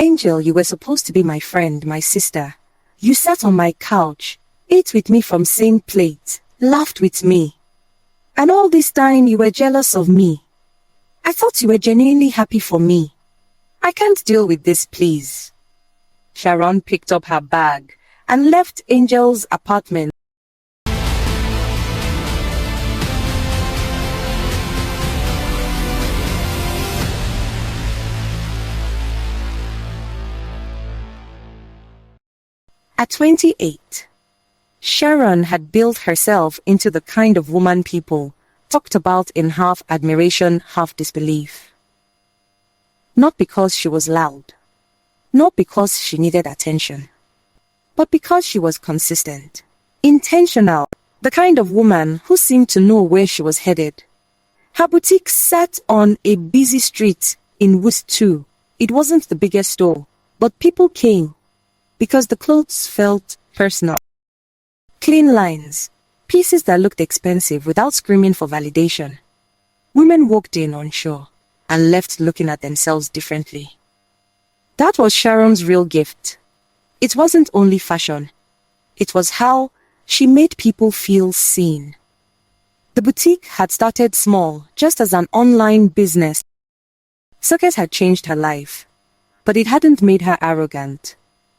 Angel, you were supposed to be my friend, my sister. You sat on my couch, ate with me from same plate, laughed with me. And all this time you were jealous of me. I thought you were genuinely happy for me. I can't deal with this, please. Sharon picked up her bag and left Angel's apartment. At 28, Sharon had built herself into the kind of woman people talked about in half admiration, half disbelief. Not because she was loud, not because she needed attention, but because she was consistent, intentional, the kind of woman who seemed to know where she was headed. Her boutique sat on a busy street in Woods 2. It wasn't the biggest store, but people came because the clothes felt personal. Clean lines, pieces that looked expensive without screaming for validation. Women walked in unsure and left looking at themselves differently. That was Sharon's real gift. It wasn't only fashion. It was how she made people feel seen. The boutique had started small, just as an online business. Success had changed her life, but it hadn't made her arrogant.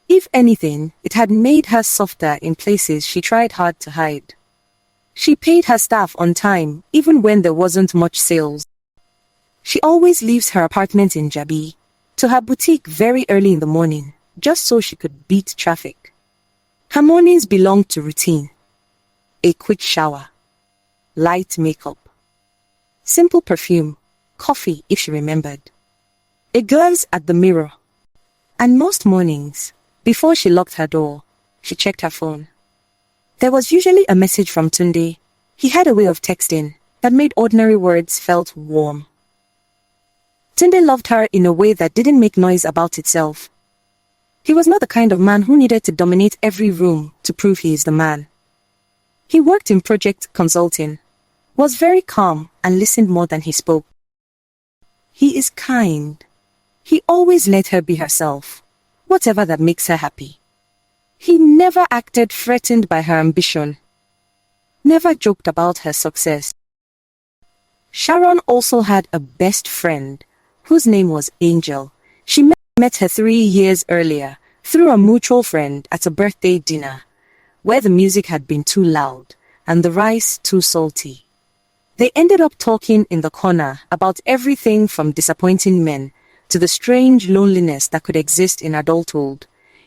If anything, it had made her softer in places she tried hard to hide. She paid her staff on time, even when there wasn't much sales. She always leaves her apartment in Jabi to her boutique very early in the morning, just so she could beat traffic. Her mornings belonged to routine. A quick shower, light makeup, simple perfume, coffee if she remembered, a glance at the mirror. And most mornings, before she locked her door, she checked her phone. There was usually a message from Tunde. He had a way of texting that made ordinary words felt warm. Tunde loved her in a way that didn't make noise about itself. He was not the kind of man who needed to dominate every room to prove he is the man. He worked in project consulting, was very calm and listened more than he spoke. He is kind. He always let her be herself, whatever that makes her happy. He never acted threatened by her ambition, never joked about her success. Sharon also had a best friend whose name was Angel. She met her 3 years earlier through a mutual friend at a birthday dinner where the music had been too loud and the rice too salty. They ended up talking in the corner about everything from disappointing men to the strange loneliness that could exist in adulthood,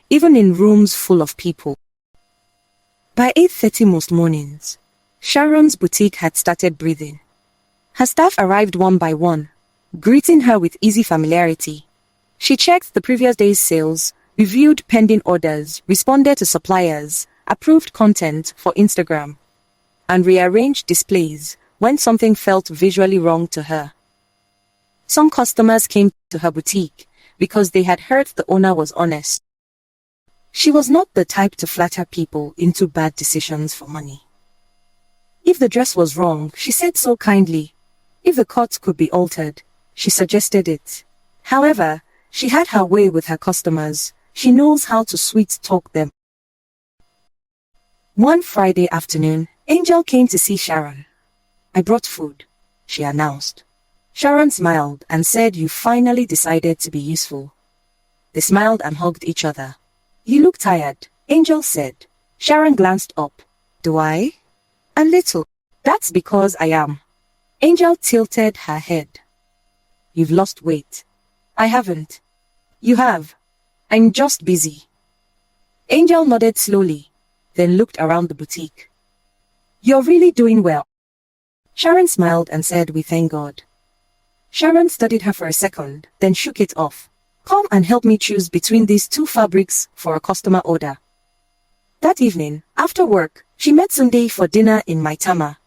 even in rooms full of people. By 8:30 most mornings, Sharon's boutique had started breathing. Her staff arrived one by one, greeting her with easy familiarity. She checked the previous day's sales, reviewed pending orders, responded to suppliers, approved content for Instagram, and rearranged displays when something felt visually wrong to her. Some customers came to her boutique because they had heard the owner was honest. She was not the type to flatter people into bad decisions for money. If the dress was wrong, she said so kindly. If the cut could be altered, she suggested it. However, she had her way with her customers. She knows how to sweet talk them. One Friday afternoon, Angel came to see Sharon. "I brought food," she announced. Sharon smiled and said, "You finally decided to be useful." They smiled and hugged each other. "You look tired," Angel said. Sharon glanced up. "Do I?" "A little." "That's because I am." Angel tilted her head. "You've lost weight." "I haven't." "You have." "I'm just busy." Angel nodded slowly, then looked around the boutique. "You're really doing well." Sharon smiled and said, "We thank God." Sharon studied her for a second, then shook it off. "Come and help me choose between these 2 fabrics for a customer order." That evening, after work, she met Sunday for dinner in Maitama.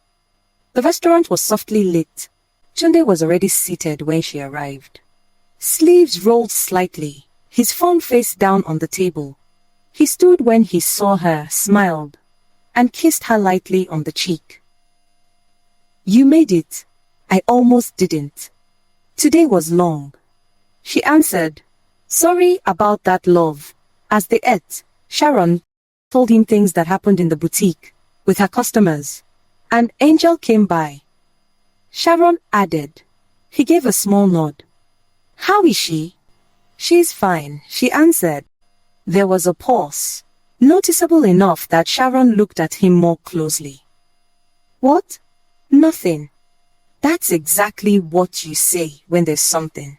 The restaurant was softly lit. Tunde was already seated when she arrived. Sleeves rolled slightly, his phone face down on the table. He stood when he saw her, smiled, and kissed her lightly on the cheek. "You made it. I almost didn't. Today was long." She answered, Sorry about that, love. As they ate, Sharon told him things that happened in the boutique with her customers. And Angel came by. Sharon added. He gave a small nod. How is she? She's fine, she answered. There was a pause, noticeable enough that Sharon looked at him more closely. What? Nothing. That's exactly what you say when there's something.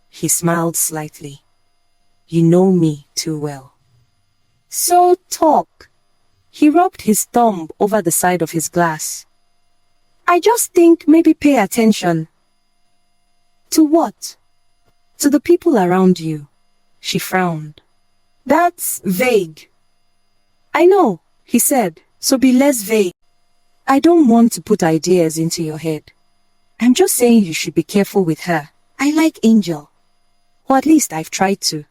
He smiled slightly. You know me too well. So talk. He rubbed his thumb over the side of his glass. I just think maybe pay attention. To what? To the people around you. She frowned. That's vague. I know, he said, so be less vague. I don't want to put ideas into your head. I'm just saying you should be careful with her. I like Angel. Or at least I've tried to.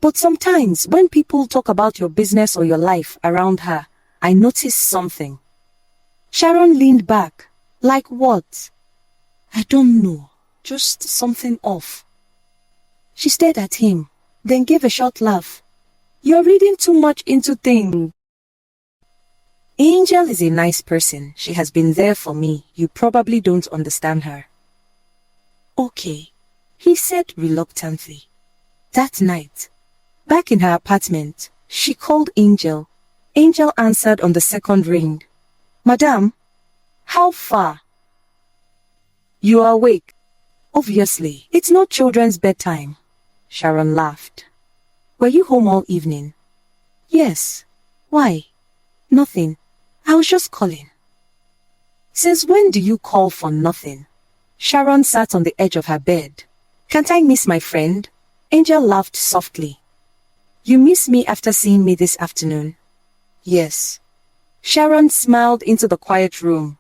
But sometimes when people talk about your business or your life around her, I notice something. Sharon leaned back. Like what? I don't know. Just something off. She stared at him, then gave a short laugh. You're reading too much into things. Angel is a nice person. She has been there for me. You probably don't understand her. Okay, he said reluctantly. That night, back in her apartment, she called Angel. Angel answered on the second ring. Madame, how far? You are awake. Obviously, it's not children's bedtime. Sharon laughed. Were you home all evening? Yes. Why? Nothing. I was just calling. Since when do you call for nothing? Sharon sat on the edge of her bed. Can't I miss my friend? Angel laughed softly. You miss me after seeing me this afternoon? Yes. Sharon smiled into the quiet room.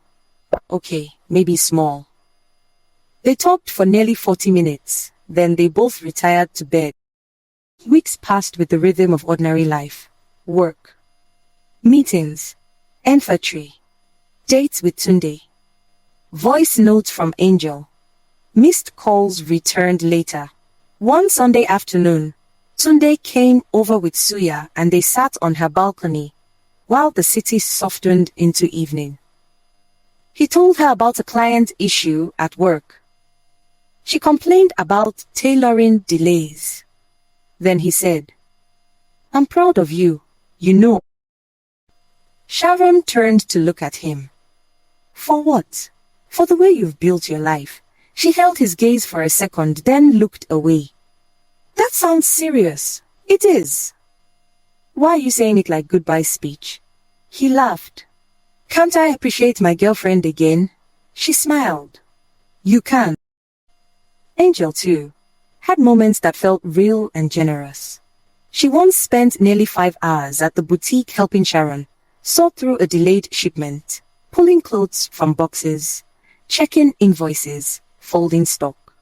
Okay, maybe small. They talked for nearly 40 minutes, then they both retired to bed. Weeks passed with the rhythm of ordinary life. Work. Meetings. Infantry. Dates with Tunde. Voice notes from Angel. Missed calls returned later. One Sunday afternoon, Tunde came over with Suya and they sat on her balcony, while the city softened into evening. He told her about a client issue at work. She complained about tailoring delays. Then he said, I'm proud of you, you know. Sharon turned to look at him. For what? For the way you've built your life. She held his gaze for a second, then looked away. That sounds serious. It is. Why are you saying it like goodbye speech? He laughed. Can't I appreciate my girlfriend again? She smiled. You can. Angel, too, had moments that felt real and generous. She once spent nearly 5 hours at the boutique helping Sharon sort through a delayed shipment, pulling clothes from boxes, checking invoices, folding stock.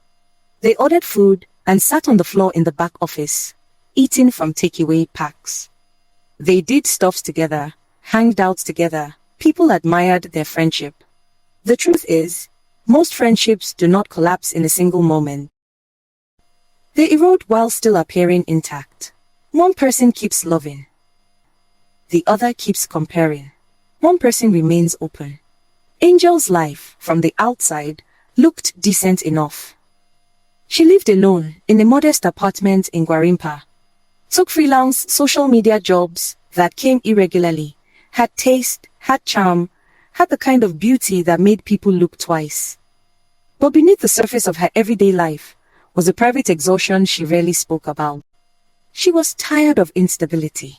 They ordered food and sat on the floor in the back office, eating from takeaway packs. They did stuffs together, hanged out together. People admired their friendship. The truth is, most friendships do not collapse in a single moment. They erode while still appearing intact. One person keeps loving. The other keeps comparing. One person remains open. Angel's life, from the outside, looked decent enough. She lived alone in a modest apartment in Gwarimpa. Took freelance social media jobs that came irregularly. Had taste, had charm, had the kind of beauty that made people look twice. But beneath the surface of her everyday life was a private exhaustion she rarely spoke about. She was tired of instability.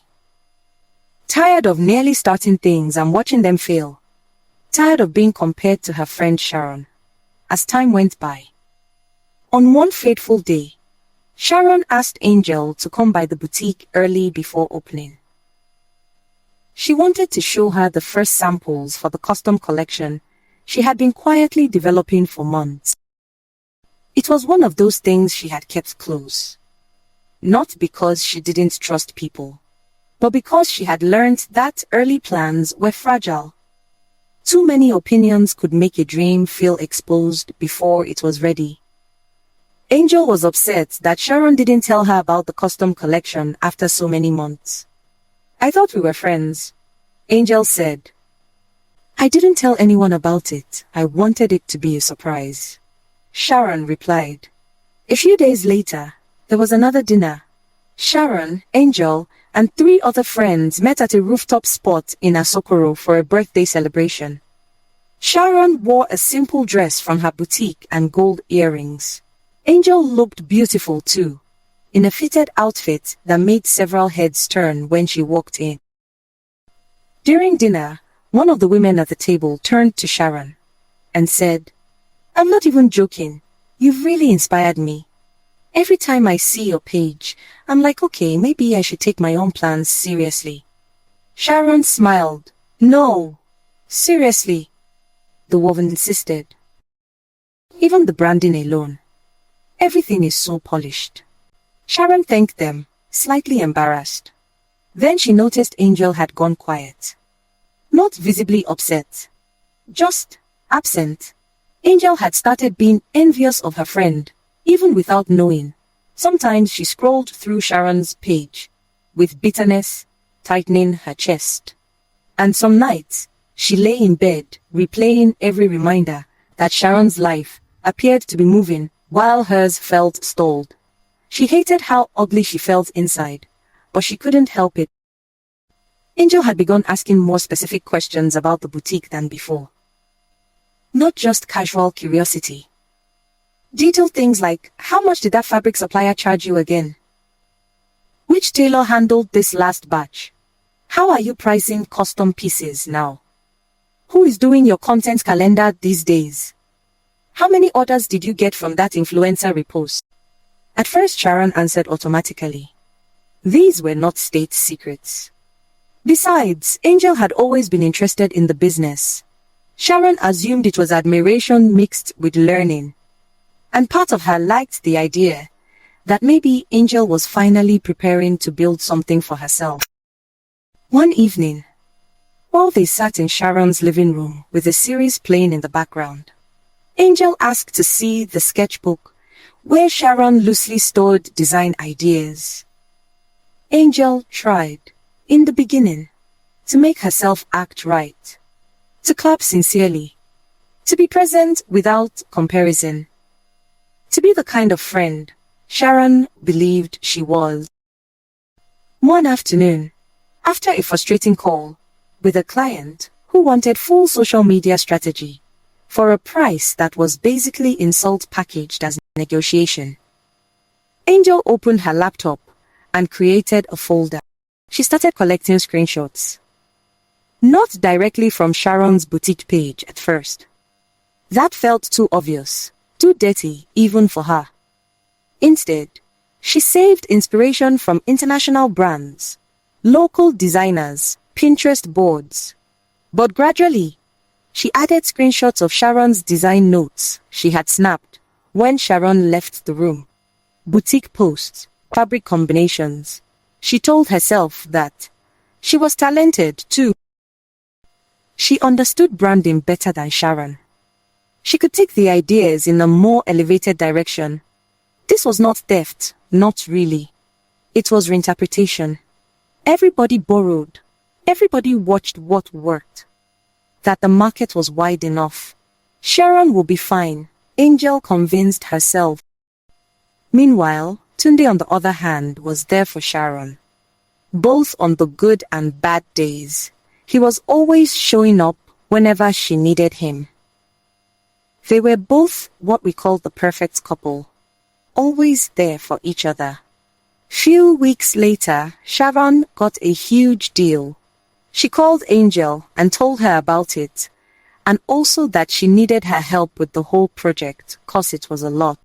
Tired of nearly starting things and watching them fail. Tired of being compared to her friend Sharon. As time went by. On one fateful day, Sharon asked Angel to come by the boutique early before opening. She wanted to show her the first samples for the custom collection she had been quietly developing for months. It was one of those things she had kept close. Not because she didn't trust people, but because she had learned that early plans were fragile. Too many opinions could make a dream feel exposed before it was ready. Angel was upset that Sharon didn't tell her about the custom collection after so many months. "I thought we were friends," Angel said. "I didn't tell anyone about it. I wanted it to be a surprise," Sharon replied. A few days later, there was another dinner. Sharon, Angel, and 3 other friends met at a rooftop spot in Asokoro for a birthday celebration. Sharon wore a simple dress from her boutique and gold earrings. Angel looked beautiful too, in a fitted outfit that made several heads turn when she walked in. During dinner, one of the women at the table turned to Sharon and said, "I'm not even joking. You've really inspired me. Every time I see your page, I'm like, okay, maybe I should take my own plans seriously." Sharon smiled. "No, seriously," the woman insisted. "Even the branding alone. Everything is so polished." Sharon thanked them, slightly embarrassed. Then she noticed Angel had gone quiet. Not visibly upset, just absent. Angel had started being envious of her friend, even without knowing. Sometimes she scrolled through Sharon's page, with bitterness tightening her chest. And some nights, she lay in bed, replaying every reminder that Sharon's life appeared to be moving while hers felt stalled. She hated how ugly she felt inside, but she couldn't help it. Angel had begun asking more specific questions about the boutique than before. Not just casual curiosity. Detailed things like, how much did that fabric supplier charge you again? Which tailor handled this last batch? How are you pricing custom pieces now? Who is doing your content calendar these days? How many orders did you get from that influencer repost? At first Sharon answered automatically. These were not state secrets. Besides, Angel had always been interested in the business. Sharon assumed it was admiration mixed with learning. And part of her liked the idea that maybe Angel was finally preparing to build something for herself. One evening, while they sat in Sharon's living room with the series playing in the background, Angel asked to see the sketchbook where Sharon loosely stored design ideas. Angel tried, in the beginning, to make herself act right, to clap sincerely, to be present without comparison, to be the kind of friend Sharon believed she was. One afternoon, after a frustrating call with a client who wanted full social media strategy for a price that was basically insult packaged as negotiation, Angel opened her laptop and created a folder. She started collecting screenshots. Not directly from Sharon's boutique page at first. That felt too obvious, too dirty even for her. Instead, she saved inspiration from international brands, local designers, Pinterest boards. But gradually, she added screenshots of Sharon's design notes she had snapped when Sharon left the room. Boutique posts, fabric combinations. She told herself that she was talented too. She understood branding better than Sharon. She could take the ideas in a more elevated direction. This was not theft, not really. It was reinterpretation. Everybody borrowed. Everybody watched what worked. That the market was wide enough. Sharon would be fine, Angel convinced herself. Meanwhile, Tunde on the other hand was there for Sharon. Both on the good and bad days. He was always showing up whenever she needed him. They were both what we call the perfect couple. Always there for each other. Few weeks later, Sharon got a huge deal. She called Angel and told her about it, and also that she needed her help with the whole project, cause it was a lot.